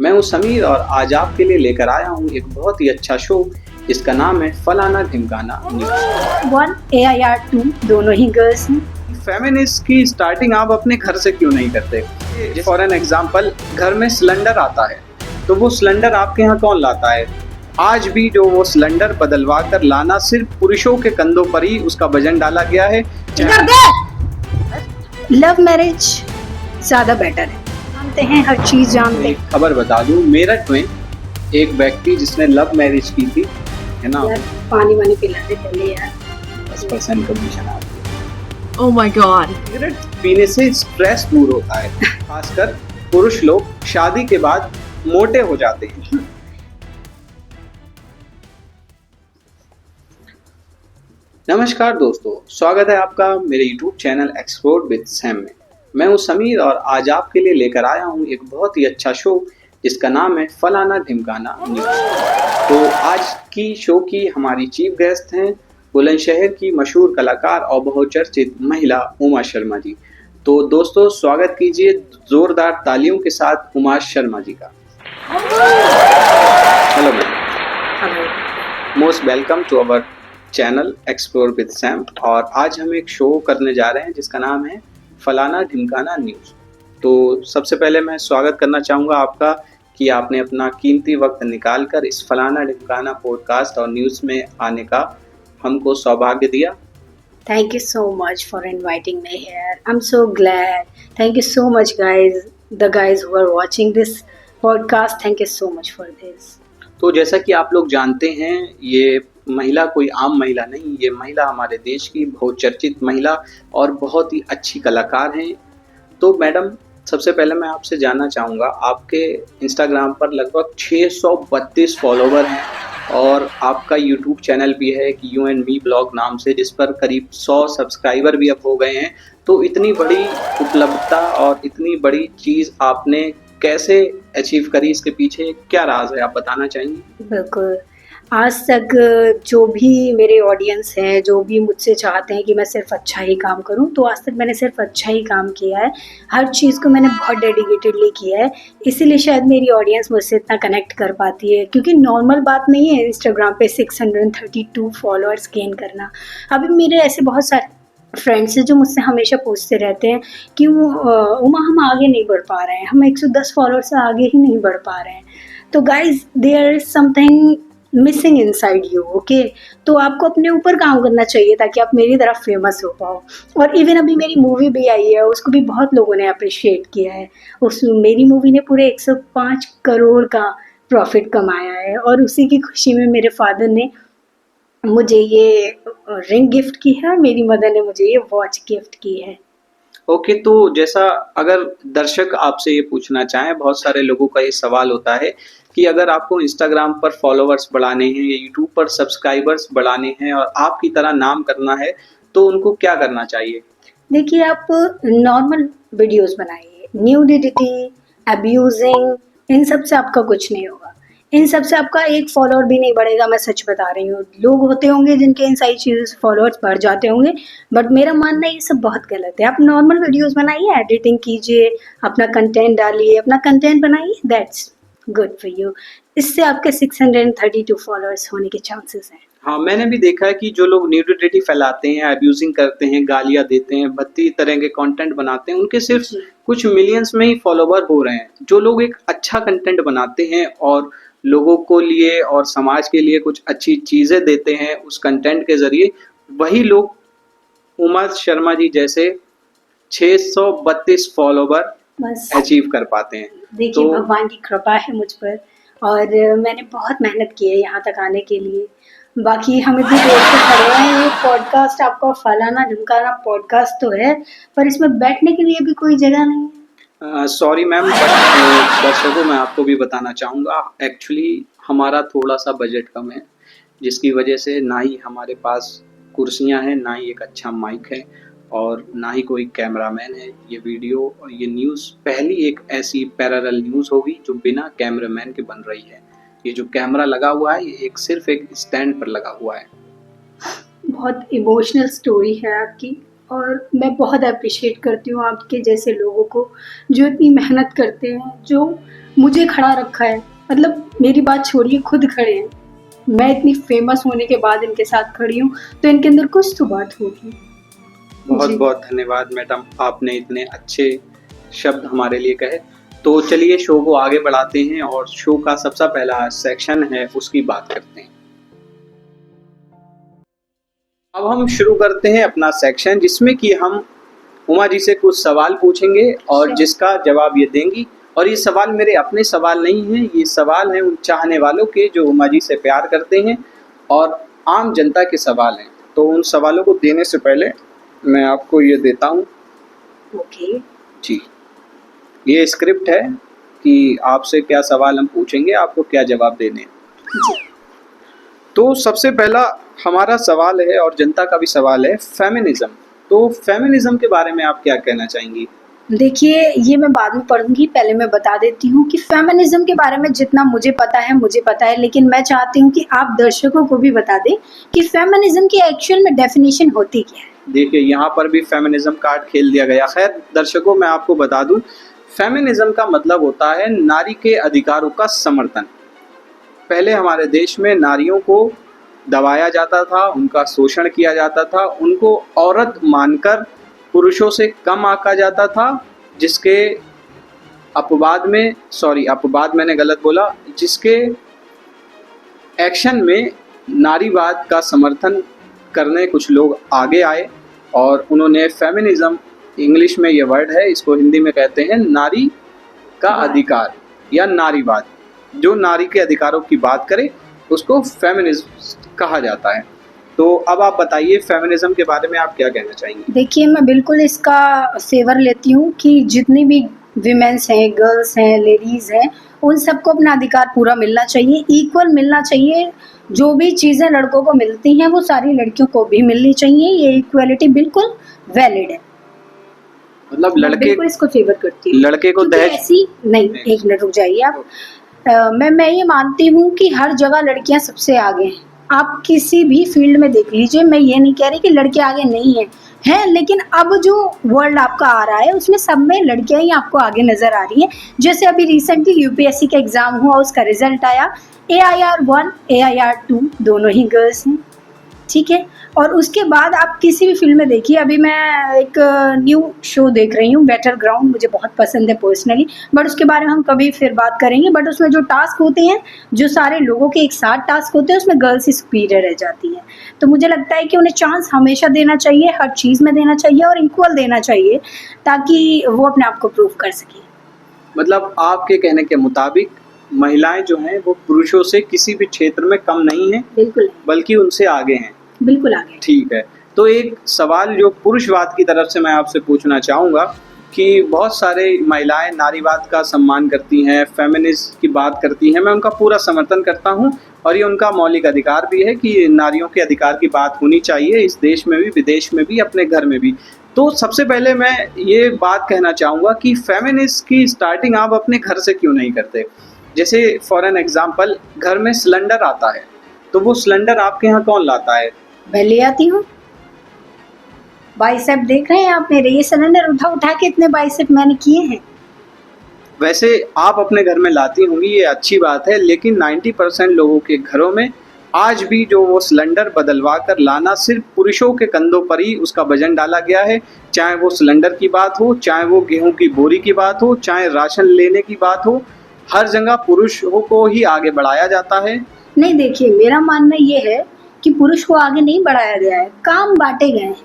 मैं हूं समीर और आज आपके लिए लेकर आया हूं एक बहुत ही अच्छा शो जिसका नाम है फलाना ढिमकाना न्यूज। 1 AIR 2 दोनों ही गर्ल्स हैं। फेमिनिस्ट की स्टार्टिंग आप अपने घर से क्यों नहीं करते? फॉर एन एग्जाम्पल, घर में सिलेंडर आता है तो वो सिलेंडर आपके यहाँ कौन लाता है? आज भी जो वो सिलेंडर बदलवा कर लाना सिर्फ पुरुषों के कंधों पर ही उसका वजन डाला गया है। लव मैरिज ज्यादा बेटर है, जानते हैं, हर चीज जानते हैं। खबर बता दूं, मेरठ में एक व्यक्ति जिसने लव मैरिज की थी, है ना, यार पानी वानी पिला दे पहले यार। 10% कमीशन आता है। Oh my god. सिगरेट पीने से स्ट्रेस दूर होता है, खासकर पुरुष लोग शादी के बाद मोटे हो जाते हैं। नमस्कार दोस्तों, स्वागत है आपका मेरे YouTube channel explore with Sam में। मैं हूं समीर और आज आपके लिए लेकर आया हूं एक बहुत ही अच्छा शो जिसका नाम है फलाना ढिमकाना न्यूज। तो आज की शो की हमारी चीफ गेस्ट हैं बुलंदशहर की मशहूर कलाकार और बहुचर्चित महिला उमा शर्मा जी। तो दोस्तों, स्वागत कीजिए जोरदार तालियों के साथ उमा शर्मा जी का। Hello ma'am, most welcome to our channel explore with Sam. और आज हम एक शो करने जा रहे हैं जिसका नाम है फलाना ढिमकाना न्यूज। तो सबसे पहले मैं स्वागत करना चाहूँगा आपका कि आपने अपना कीमती वक्त निकालकर इस फलाना ढिमकाना पॉडकास्ट और न्यूज़ में आने का हमको सौभाग्य दिया। Thank you so much for inviting me here. I'm so glad. Thank you so much guys, the guys who are watching this podcast. Thank you so much for this. तो जैसा कि आप लोग जानते हैं, ये महिला कोई आम महिला नहीं, ये महिला हमारे देश की बहुचर्चित महिला और बहुत ही अच्छी कलाकार हैं। तो मैडम, सबसे पहले मैं आपसे जानना चाहूँगा, आपके इंस्टाग्राम पर लगभग 632 फॉलोवर हैं और आपका यूट्यूब चैनल भी है कि यू एंड मी ब्लॉग नाम से, जिस पर करीब 100 सब्सक्राइबर भी अब हो गए हैं। तो इतनी बड़ी उपलब्धता और इतनी बड़ी चीज़ आपने कैसे अचीव करी? इसके पीछे क्या राज है, आप बताना चाहेंगे? बिल्कुल, आज तक जो भी मेरे ऑडियंस हैं, जो भी मुझसे चाहते हैं कि मैं सिर्फ अच्छा ही काम करूं, तो आज तक मैंने सिर्फ अच्छा ही काम किया है। हर चीज़ को मैंने बहुत डेडिकेटेडली किया है, इसीलिए शायद मेरी ऑडियंस मुझसे इतना कनेक्ट कर पाती है, क्योंकि नॉर्मल बात नहीं है इंस्टाग्राम पे 632 फॉलोअर्स गेन करना। अभी मेरे ऐसे बहुत सारे फ्रेंड्स हैं जो मुझसे हमेशा पूछते रहते हैं कि उमा हम आगे नहीं बढ़ पा रहे हैं, हम 110 फॉलोअर से आगे ही नहीं बढ़ पा रहे हैं। तो guys, there is something missing inside you, okay? तो आपको अपने ऊपर काम करना चाहिए ताकि आप मेरी तरह फेमस हो पाओ। और इवन अभी मेरी मूवी भी आई है, उसको भी बहुत लोगों ने अप्रिशिएट किया है। मेरी मूवी ने पूरे 105 करोड़ का प्रॉफिट कमाया है और उसी की खुशी में मेरे फादर ने मुझे ये रिंग गिफ्ट की है और मेरी मदर ने मुझे ये वॉच गिफ्ट की है। ओके, तो जैसा अगर दर्शक आपसे ये पूछना चाहें, बहुत सारे लोगों का ये सवाल होता है कि अगर आपको इंस्टाग्राम पर फॉलोअर्स बढ़ाने हैं या यूट्यूब पर सब्सक्राइबर्स बढ़ाने हैं और आपकी तरह नाम करना है, तो उनको क्या करना चाहिए? देखिए, आप नॉर्मल वीडियोस बनाइए, न्यूडिटी, अब्यूजिंग, इन सब से आपका कुछ नहीं होगा। इन सब से आपका एक फॉलोअर भी नहीं बढ़ेगा, मैं सच बता रही हूँ। लोग होते होंगे जिनके इन सारी चीज़ों से फॉलोअर्स बढ़ जाते होंगे, बट मेरा मानना है ये सब बहुत गलत है। आप नॉर्मल वीडियोस बनाइए, एडिटिंग कीजिए, अपना कंटेंट डालिए, अपना कंटेंट बनाइए, दैट्स गुड फॉर यू। इससे आपके 632 फॉलोअर्स होने के चांसेस हैं। हाँ, मैंने भी देखा है कि जो लोग न्यूडिटी फैलाते हैं, अब्यूजिंग करते हैं, गालियाँ देते हैं, भद्दी तरह के कंटेंट बनाते हैं, उनके सिर्फ कुछ मिलियंस में ही फॉलोवर हो रहे हैं। जो लोग एक अच्छा कंटेंट बनाते हैं और लोगों को लिए और समाज के लिए कुछ अच्छी चीज़ें देते हैं उस कंटेंट के ज़रिए, वही लोग उमा शर्मा जी जैसे 632 फॉलोवर बस अचीव कर पाते हैं। देखिए, तो भगवान की कृपा है मुझ पर और मैंने बहुत मेहनत की है यहाँ तक आने के लिए। बाकी हम इतनी देर से खड़े हैं, ये पॉडकास्ट आपका फलाना ढिमकाना पॉडकास्ट तो है, पर इसमें बैठने के लिए भी कोई जगह नहीं है। सॉरी मैम, बट दर्शकों मैं आपको भी बताना चाहूँगा, एक्चुअली हमारा थोड़ा सा बजट कम है, जिसकी वजह से ना ही हमारे पास कुर्सियाँ हैं, ना ही एक अच्छा माइक है और ना ही कोई कैमरामैन है। ये वीडियो और ये न्यूज़ पहली एक ऐसी पैरेलल न्यूज़ होगी जो बिना कैमरामैन के बन रही है। ये जो कैमरा लगा हुआ है, ये सिर्फ एक स्टैंड पर लगा हुआ है। बहुत इमोशनल स्टोरी है आपकी। और मैं बहुत अप्रिशिएट करती हूँ आपके जैसे लोगों को जो इतनी मेहनत करते हैं, जो मुझे खड़ा रखा है। मतलब मेरी बात छोड़िए, खुद खड़े हैं। मैं इतनी फेमस होने के बाद इनके साथ खड़ी हूँ, तो इनके अंदर कुछ तो बात होगी। बहुत जी। बहुत धन्यवाद मैडम, आपने इतने अच्छे शब्द हमारे लिए कहे। तो चलिए शो को आगे बढ़ाते हैं और शो का सबसे पहला सेक्शन है उसकी बात करते हैं। अब हम शुरू करते हैं अपना सेक्शन जिसमें कि हम उमा जी से कुछ सवाल पूछेंगे और जिसका जवाब ये देंगी। और ये सवाल मेरे अपने सवाल नहीं हैं, ये सवाल हैं उन चाहने वालों के जो उमा जी से प्यार करते हैं और आम जनता के सवाल हैं। तो उन सवालों को देने से पहले मैं आपको ये देता हूँ ओके। जी, ये स्क्रिप्ट है कि आपसे क्या सवाल हम पूछेंगे, आपको क्या जवाब देने हैं। तो सबसे पहला हमारा सवाल है और जनता का भी सवाल है, फेमिनिज्म। तो फेमिनिज्म के बारे में आप क्या कहना चाहेंगी? देखिए, ये मैं बाद में पढ़ूंगी, पहले मैं बता देती हूँ कि फेमिनिज्म के बारे में जितना मुझे पता है, लेकिन मैं चाहती हूँ कि आप दर्शकों को भी बता दें कि फेमिनिज्म की एक्चुअल में डेफिनेशन होती क्या है। देखिए यहाँ पर भी फेमिनिज्म कार्ड खेल दिया गया। खैर दर्शकों, मैं आपको बता दूं, फेमिनिज्म का मतलब होता है नारी के अधिकारों का समर्थन। पहले हमारे देश में नारियों को दबाया जाता था, उनका शोषण किया जाता था, उनको औरत मानकर पुरुषों से कम आंका जाता था, जिसके अपवाद मैंने गलत बोला, जिसके एक्शन में नारीवाद का समर्थन करने कुछ लोग आगे आए और उन्होंने फेमिनिज्म, इंग्लिश में ये वर्ड है, इसको हिंदी में कहते हैं नारी का अधिकार या नारीवाद। जो नारी के अधिकारों की बात करे उसको फेमिनिज्म कहा जाता है। तो अब आप बताइए फेमिनिज्म के बारे में आप क्या कहना चाहेंगी? देखिए, मैं बिल्कुल इसका फेवर लेती हूँ कि जितनी भी विमेंस हैं, गर्ल्स हैं, लेडीज़ हैं, उन सबको अपना अधिकार पूरा मिलना चाहिए, इक्वल मिलना चाहिए। जो भी चीज़ें लड़कों को मिलती हैं वो सारी लड़कियों को भी मिलनी चाहिए। ये इक्वालिटी बिल्कुल वैलिड है। मतलब मैं बिल्कुल इसको फेवर करती हूँ। लड़के को क्योंकि दहेज ऐसी नहीं, एक मिनट रुक जाइए आप। मैं ये मानती हूँ कि हर जगह लड़कियां सबसे आगे हैं। आप किसी भी फील्ड में देख लीजिए, मैं ये नहीं कह रही कि लड़के आगे नहीं हैं, लेकिन अब जो वर्ल्ड आपका आ रहा है उसमें सब में लड़कियां ही आपको आगे नजर आ रही हैं। जैसे अभी रिसेंटली यूपीएससी का एग्जाम हुआ, उसका रिजल्ट आया, AIR 1 AIR 2 दोनों ही गर्ल्स हैं, ठीक है। और उसके बाद आप किसी भी फील्ड में देखिए, अभी मैं एक न्यू शो देख रही हूँ, बेटर ग्राउंड, मुझे बहुत पसंद है पर्सनली, बट उसके बारे में हम कभी फिर बात करेंगे। बट उसमें जो टास्क होते हैं, जो सारे लोगों के एक साथ टास्क होते हैं, उसमें गर्ल्स ही सुपीरियर रह जाती हैं। तो मुझे लगता है कि उन्हें चांस हमेशा देना चाहिए, हर चीज़ में देना चाहिए और इक्वल देना चाहिए, ताकि वो अपने आप को प्रूव कर सके। मतलब आपके कहने के मुताबिक महिलाएं जो हैं वो पुरुषों से किसी भी क्षेत्र में कम नहीं हैं, बिल्कुल बल्कि उनसे आगे हैं। बिल्कुल आगे। ठीक है, तो एक सवाल जो पुरुषवाद की तरफ से मैं आपसे पूछना चाहूँगा कि बहुत सारे महिलाएं नारीवाद का सम्मान करती हैं, फेमिनिस्ट की बात करती हैं, मैं उनका पूरा समर्थन करता हूं और ये उनका मौलिक अधिकार भी है कि नारियों के अधिकार की बात होनी चाहिए, इस देश में भी, विदेश में भी, अपने घर में भी। तो सबसे पहले मैं ये बात कहना चाहूँगा कि फेमिनिस्ट की स्टार्टिंग आप अपने घर से क्यों नहीं करते? जैसे फॉर एन एग्जाम्पल, घर में सिलेंडर आता है, तो वो सिलेंडर आपके यहाँ कौन लाता है? मैं ले आती हूँ। बाइसेप देख रहे हैं आप मेरे, ये सिलेंडर उठा उठा के इतने बाइसेप मैंने किए हैं। वैसे आप अपने घर में लाती होंगी, ये अच्छी बात है, लेकिन 90% लोगों के घरों में आज भी जो वो सिलेंडर बदलवा कर लाना सिर्फ पुरुषों के कंधों पर ही उसका वजन डाला गया है। चाहे वो सिलेंडर की बात हो, चाहे वो गेहूं की बोरी की बात हो, चाहे राशन लेने की बात हो, हर जगह पुरुषों को ही आगे बढ़ाया जाता है। नहीं, देखिए, मेरा मानना ये है कि पुरुष को आगे नहीं बढ़ाया गया है, काम बांटे गए हैं,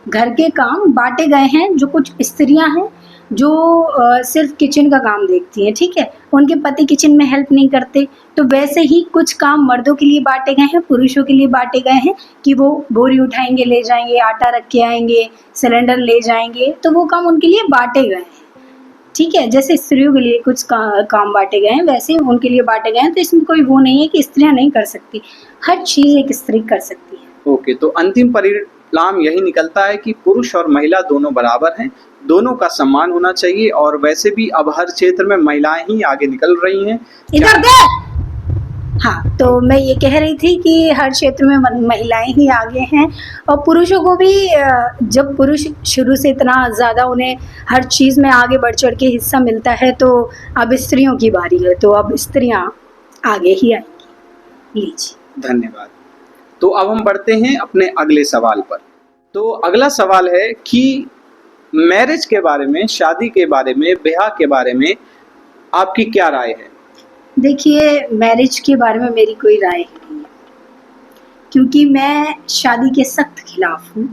घर के काम बांटे गए हैं। जो कुछ स्त्रियां हैं जो सिर्फ किचन का काम देखती हैं, ठीक है, उनके पति किचन में हेल्प नहीं करते, तो वैसे ही कुछ काम मर्दों के लिए बांटे गए हैं, पुरुषों के लिए बांटे गए हैं कि वो बोरी उठाएंगे, ले जाएंगे, आटा रख के आएंगे, सिलेंडर ले जाएंगे, तो वो काम उनके लिए बांटे गए हैं, ठीक है। जैसे स्त्रियों के लिए कुछ काम बांटे गए हैं, वैसे उनके लिए बांटे गए हैं। तो इसमें कोई वो नहीं है कि स्त्रियां नहीं कर सकती, हर चीज़ एक स्त्री कर सकती है। ओके, तो अंतिम परिणाम यही निकलता है कि पुरुष और महिला दोनों बराबर हैं, दोनों का सम्मान होना चाहिए। और वैसे भी अब हर क्षेत्र में महिलाएं ही आगे निकल रही हैं। इधर दे। हाँ, तो मैं ये कह रही थी कि हर क्षेत्र में महिलाएं ही आगे हैं और पुरुषों को भी जब पुरुष शुरू से इतना ज़्यादा उन्हें हर चीज़ में आगे बढ़ चढ़ के हिस्सा मिलता है, तो अब स्त्रियों की बारी है, तो अब स्त्रियां आगे ही आएंगी। लीजिए। धन्यवाद। तो अब हम बढ़ते हैं अपने अगले सवाल पर। तो अगला सवाल है कि मैरिज के बारे में, शादी के बारे में, ब्याह के बारे में आपकी क्या राय है? देखिए, मैरिज के बारे में मेरी कोई राय नहीं है, क्योंकि मैं शादी के सख्त खिलाफ हूँ।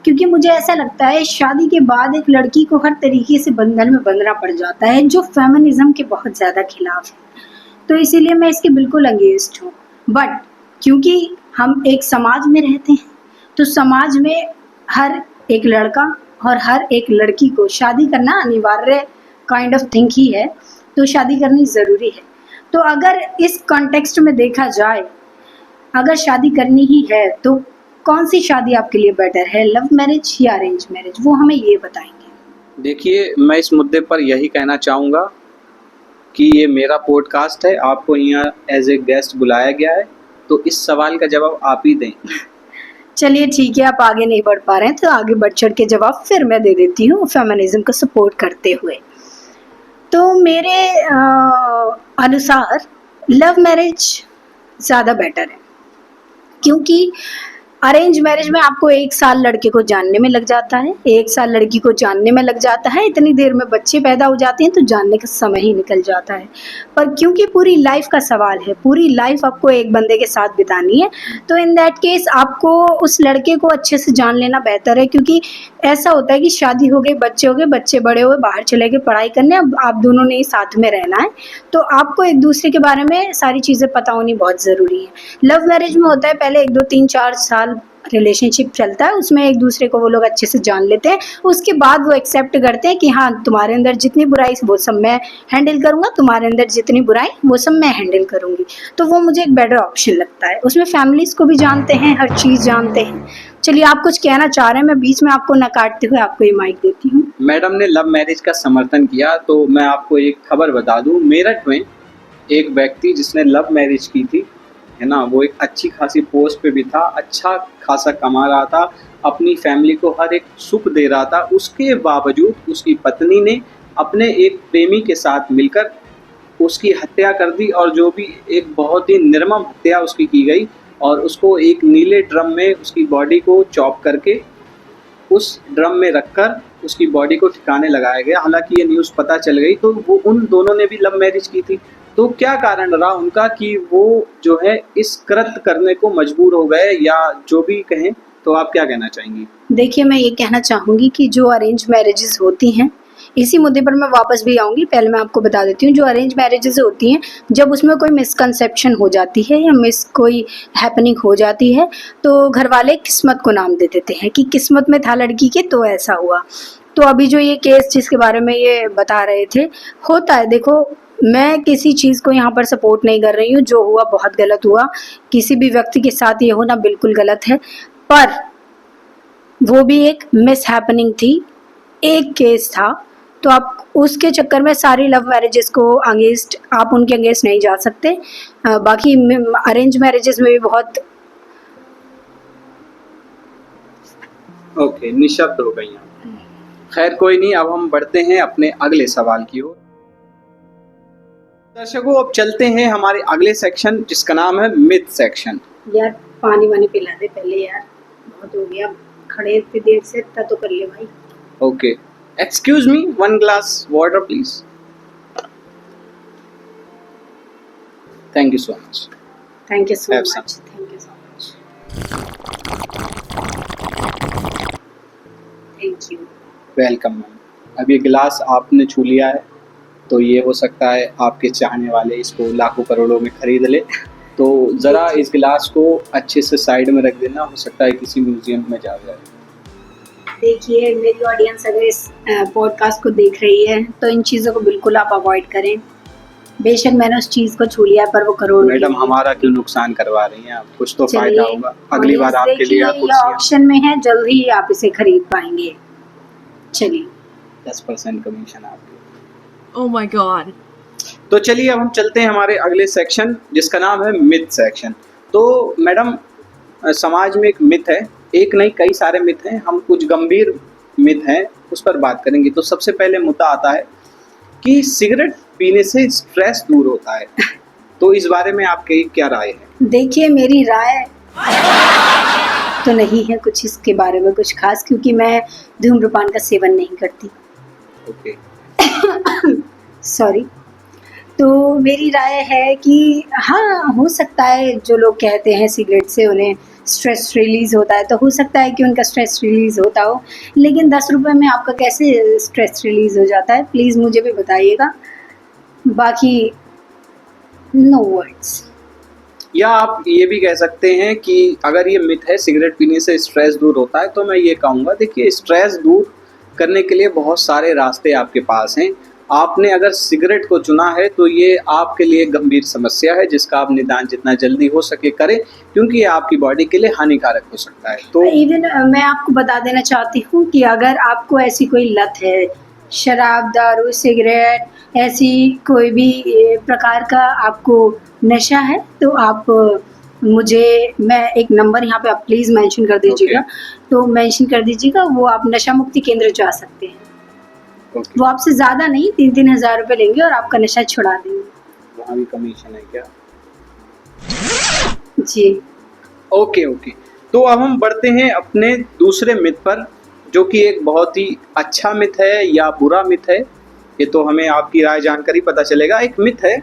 क्योंकि मुझे ऐसा लगता है शादी के बाद एक लड़की को हर तरीके से बंधन में बंधना पड़ जाता है, जो फेमिनिज्म के बहुत ज़्यादा खिलाफ है। तो इसीलिए मैं इसके बिल्कुल अगेंस्ट हूँ। बट क्योंकि हम एक समाज में रहते हैं, तो समाज में हर एक लड़का और हर एक लड़की को शादी करना अनिवार्य काइंड ऑफ थिंग ही है, तो शादी करनी ज़रूरी है। तो अगर इस कॉन्टेक्स्ट में देखा जाए, अगर शादी करनी ही है तो कौन सी शादी आपके लिए बेटर है, लव मैरिज या अरेंज मैरिज, वो हमें ये बताएंगे। देखिए, मैं इस मुद्दे पर यही कहना चाहूँगा कि ये मेरा पॉडकास्ट है, आपको यहाँ एज ए गेस्ट बुलाया गया है, तो इस सवाल का जवाब आप ही दें। चलिए ठीक है, आप आगे नहीं बढ़ पा रहे हैं तो आगे बढ़ चढ़ के जवाब फिर मैं दे देती हूँ फेमिनिज्म को सपोर्ट करते हुए। तो मेरे अनुसार लव मैरिज ज़्यादा बेटर है, क्योंकि अरेंज मैरिज में आपको 1 साल लड़के को जानने में लग जाता है, 1 साल लड़की को जानने में लग जाता है, इतनी देर में बच्चे पैदा हो जाते हैं, तो जानने का समय ही निकल जाता है। पर क्योंकि पूरी लाइफ का सवाल है, पूरी लाइफ आपको एक बंदे के साथ बितानी है, तो इन दैट केस आपको उस लड़के को अच्छे से जान लेना बेहतर है। क्योंकि ऐसा होता है कि शादी हो गई, बच्चे हो गए, बच्चे बड़े हुए, बाहर चले गए पढ़ाई करने, अब आप दोनों ने ही साथ में रहना है, तो आपको एक दूसरे के बारे में सारी चीज़ें पता होनी बहुत ज़रूरी है। लव मैरिज में होता है पहले 1, 2, 3, 4 साल रिलेशनशिप चलता है, उसमें एक दूसरे को वो लोग अच्छे से जान लेते हैं, उसके बाद वो एक्सेप्ट करते हैं कि हाँ, तुम्हारे अंदर जितनी बुराई वो सब मैं हैंडल करूँगा, तुम्हारे अंदर जितनी बुराई वो सब मैं हैंडल करूँगी। तो वो मुझे एक बेटर ऑप्शन लगता है, उसमें फैमिलीज़ को भी जानते हैं, हर चीज़ जानते हैं। चलिए, आप कुछ कहना चाह रहे हैं, मैं बीच में आपको न काटते हुए आपको ये माइक देती हूँ। मैडम ने लव मैरिज का समर्थन किया, तो मैं आपको एक खबर बता दूं, मेरठ में एक व्यक्ति जिसने लव मैरिज की थी, है ना, वो एक अच्छी खासी पोस्ट पे भी था, अच्छा खासा कमा रहा था, अपनी फैमिली को हर एक सुख दे रहा था। उसके बावजूद उसकी पत्नी ने अपने एक प्रेमी के साथ मिलकर उसकी हत्या कर दी, और जो भी एक बहुत ही निर्मम हत्या उसकी की गई, और उसको एक नीले ड्रम में उसकी बॉडी को चॉप करके उस ड्रम में रखकर उसकी बॉडी को ठिकाने लगाया गया। हालांकि ये न्यूज़ पता चल गई, तो वो उन दोनों ने भी लव मैरिज की थी। तो क्या कारण रहा उनका कि वो जो है इस कृत्य करने को मजबूर हो गए, या जो भी कहें, तो आप क्या कहना चाहेंगी? देखिए, मैं ये कहना चाहूँगी कि जो अरेंज मैरिजेस होती हैं, इसी मुद्दे पर मैं वापस भी आऊँगी। पहले मैं आपको बता देती हूँ, जो अरेंज मैरिजेस होती हैं, जब उसमें कोई मिसकंसेप्शन हो जाती है या कोई हैपनिंग हो जाती है, तो घर वाले किस्मत को नाम दे देते हैं कि किस्मत में था लड़की के, तो ऐसा हुआ। तो अभी जो ये केस जिसके बारे में ये बता रहे थे, होता है। देखो, मैं किसी चीज़ को यहाँ पर सपोर्ट नहीं कर रही हूँ, जो हुआ बहुत गलत हुआ, किसी भी व्यक्ति के साथ ये होना बिल्कुल गलत है, पर वो भी एक मिस हैपनिंग थी, एक केस था। तो आप उसके चक्कर में सारी लव मैरिजेस को अगेंस्ट, आप उनके अगेंस्ट नहीं जा सकते। बाकी अरेंज मैरिजेस में भी बहुत ओके, निशब्द हो गई आप। खैर, कोई नहीं, अब हम बढ़ते हैं अपने अगले सवाल की ओर। दर्शकों, अब चलते हैं हमारे अगले सेक्शन, जिसका नाम है मिथ सेक्शन। यार, पानी वानी पिला दे पहले यार, बहुत हो गया, खड़े इतनी देर से, इतना तो कर ले भाई। Okay, excuse me, 1 glass water please. Thank you so much. Thank you so Have much, some. Thank you so much, thank you. Welcome ma'am. अब ये गिलास आपने छू लिया है, तो ये हो सकता है आपके चाहने वाले इसको लाखों करोड़ों में खरीद ले। तो ज़रा इस गिलास को अच्छे से साइड में रख देना, हो सकता है किसी म्यूजियम में जा जाए। देखिए, मेरी ऑडियंस अगर इस पॉडकास्ट को देख रही है, तो इन चीज़ों को बिल्कुल आप अवॉइड करें। बेशक मैंने उस चीज़ को छू लिया, पर वो करोड़ मैडम, हमारा क्यों नुकसान करवा रही हैं आप? कुछ तो फायदा होगा, अगली बार आपके लिए ये ऑप्शन में है, जल्द ही आप इसे खरीद पाएंगे। चलिए, 10% कमीशन आपके। Oh my god. तो चलिए अब हम चलते हैं हमारे अगले सेक्शन जिसका नाम है मिथ सेक्शन। तो मैडम समाज में एक मिथ है, एक नहीं कई सारे मिथ हैं, हम कुछ गंभीर मिथ हैं उस पर बात करेंगे। तो सबसे पहले मुद्दा आता है कि सिगरेट पीने से स्ट्रेस दूर होता है, तो इस बारे में आपकी क्या राय है? देखिए, मेरी राय तो नहीं है कुछ इसके बारे में कुछ खास, क्योंकि मैं धूम्रपान का सेवन नहीं करती। ओके। सॉरी। तो मेरी राय है कि हाँ, हो सकता है जो लोग कहते हैं सिगरेट से उन्हें स्ट्रेस रिलीज़ होता है, तो हो सकता है कि उनका स्ट्रेस रिलीज़ होता हो, लेकिन 10 रुपये में आपका कैसे स्ट्रेस रिलीज़ हो जाता है, प्लीज़ मुझे भी बताइएगा। बाकी नो वर्ड्स। या आप ये भी कह सकते हैं कि अगर ये मिथ है सिगरेट पीने से स्ट्रेस दूर होता है, तो मैं ये कहूँगा, देखिए स्ट्रेस दूर करने के लिए बहुत सारे रास्ते आपके पास हैं। आपने अगर सिगरेट को चुना है तो ये आपके लिए गंभीर समस्या है जिसका आप निदान जितना जल्दी हो सके करें, क्योंकि ये आपकी बॉडी के लिए हानिकारक हो सकता है। तो इवन मैं आपको बता देना चाहती हूँ कि अगर आपको ऐसी कोई लत है, शराब, दारू, सिगरेट, ऐसी कोई भी प्रकार का आपको नशा है, तो आप मैं एक नंबर यहाँ पे आप प्लीज़ मेंशन कर दीजिएगा। तो मेंशन कर दीजिएगा, वो आप नशा मुक्ति केंद्र जा सकते हैं। वो आपसे ज़्यादा नहीं 3-3 हज़ार रुपये लेंगे और आपका नशा छुड़ा देंगे। वहाँ भी कमीशन है क्या? जी। ओके। तो अब हम बढ़ते हैं अपने दूसरे मिथ पर, जो कि एक बहुत ही अच्छा मिथ है या बुरा मिथ है, ये तो हमें आपकी राय जानकर ही पता चलेगा। एक मिथ है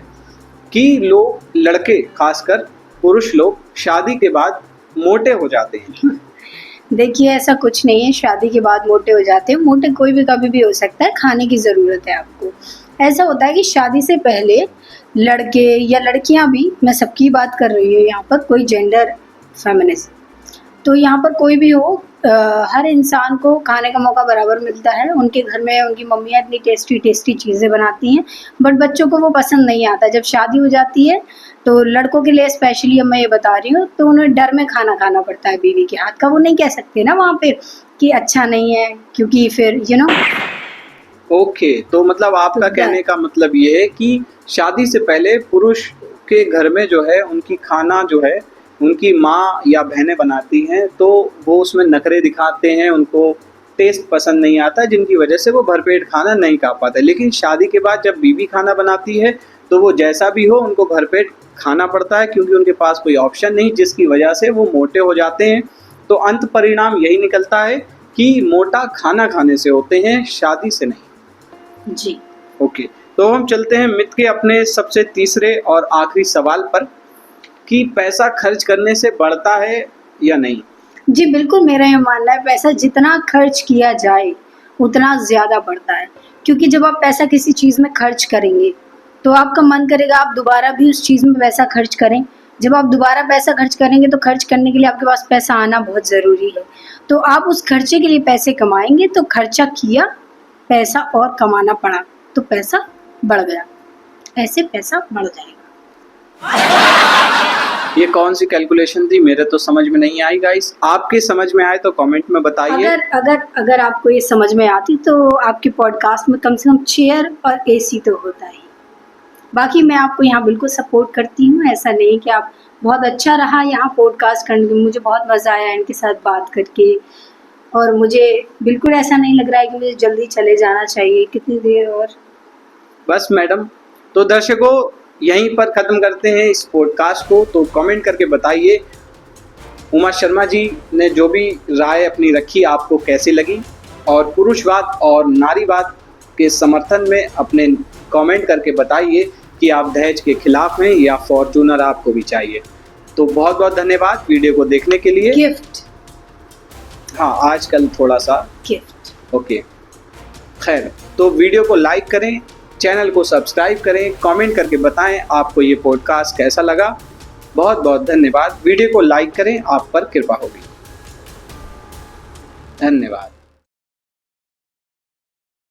कि लोग, लड़के खासकर पुरुष लोग, शादी के बाद मोटे हो जाते हैं। देखिए, ऐसा कुछ नहीं है शादी के बाद मोटे हो जाते हैं। मोटे कोई भी कभी भी हो सकता है, खाने की ज़रूरत है आपको। ऐसा होता है कि शादी से पहले लड़के या लड़कियां भी, मैं सबकी बात कर रही हूँ यहाँ पर, कोई जेंडर फेमिनिस्ट, तो यहाँ पर कोई भी हो, हर इंसान को खाने का मौका बराबर मिलता है। उनके घर में उनकी मम्मियाँ इतनी टेस्टी चीज़ें बनाती हैं, बट बच्चों को वो पसंद नहीं आता। जब शादी हो जाती है तो लड़कों के लिए स्पेशली, अब मैं ये बता रही हूँ, तो उन्हें डर में खाना खाना पड़ता है बीवी के हाथ का। वो नहीं कह सकते ना वहाँ पे कि अच्छा नहीं है, क्योंकि फिर ओके। तो मतलब आपका कहने का मतलब ये है कि शादी से पहले पुरुष के घर में जो है उनकी खाना जो है उनकी माँ या बहनें बनाती हैं, तो वो उसमें नखरे दिखाते हैं, उनको टेस्ट पसंद नहीं आता, जिनकी वजह से वो भरपेट खाना नहीं खा पाते। लेकिन शादी के बाद जब बीवी खाना बनाती है तो वो जैसा भी हो उनको भरपेट खाना पड़ता है, क्योंकि उनके पास कोई ऑप्शन नहीं, जिसकी वजह से वो मोटे हो जाते हैं। तो अंत परिणाम यही निकलता है कि मोटा खाना खाने से होते हैं, शादी से नहीं। जी। ओके। तो हम चलते हैं मिथ के अपने सबसे तीसरे और आखिरी सवाल पर कि पैसा खर्च करने से बढ़ता है या नहीं? जी बिल्कुल, मेरा ये मानना है पैसा जितना खर्च किया जाए उतना ज़्यादा बढ़ता है, क्योंकि जब आप पैसा किसी चीज़ में खर्च करेंगे तो आपका मन करेगा आप दोबारा भी उस चीज़ में पैसा खर्च करें। जब आप दोबारा पैसा खर्च करेंगे तो खर्च करने के लिए आपके पास पैसा आना बहुत ज़रूरी है। तो आप उस खर्चे के लिए पैसे कमाएंगे, तो खर्चा किया, पैसा और कमाना पड़ा, तो पैसा बढ़ गया, ऐसे पैसा बढ़ जाएगा। ये कौन सी कैलकुलेशन थी? मेरे तो समझ में नहीं आई गाइस। आपके समझ में आए तो कमेंट में बताइए। अगर आपको ये समझ में आती तो आपके पॉडकास्ट में कम से कम चेयर और एसी तो होता ही। बाकी मैं आपको यहाँ बिल्कुल सपोर्ट करती हूँ, ऐसा नहीं कि आप, बहुत अच्छा रहा यहाँ पॉडकास्ट करने में, मुझे बहुत मज़ा आया इनके साथ बात करके, और मुझे बिल्कुल ऐसा नहीं लग रहा है कि मुझे जल्दी चले जाना चाहिए। कितनी देर और? बस मैडम, तो दर्शकों यहीं पर ख़त्म करते हैं इस पॉडकास्ट को। तो कमेंट करके बताइए उमा शर्मा जी ने जो भी राय अपनी रखी आपको कैसी लगी, और पुरुषवाद और नारीवाद के समर्थन में अपने कमेंट करके बताइए कि आप दहेज के खिलाफ हैं या फॉर्च्यूनर आपको भी चाहिए। तो बहुत बहुत धन्यवाद वीडियो को देखने के लिए। गिफ्ट, हाँ आजकल थोड़ा सा गिफ्ट। ओके, खैर, तो वीडियो को लाइक करें, चैनल को सब्सक्राइब करें, कमेंट करके बताएं आपको ये पॉडकास्ट कैसा लगा। बहुत बहुत धन्यवाद। वीडियो को लाइक करें, आप पर कृपा होगी। धन्यवाद।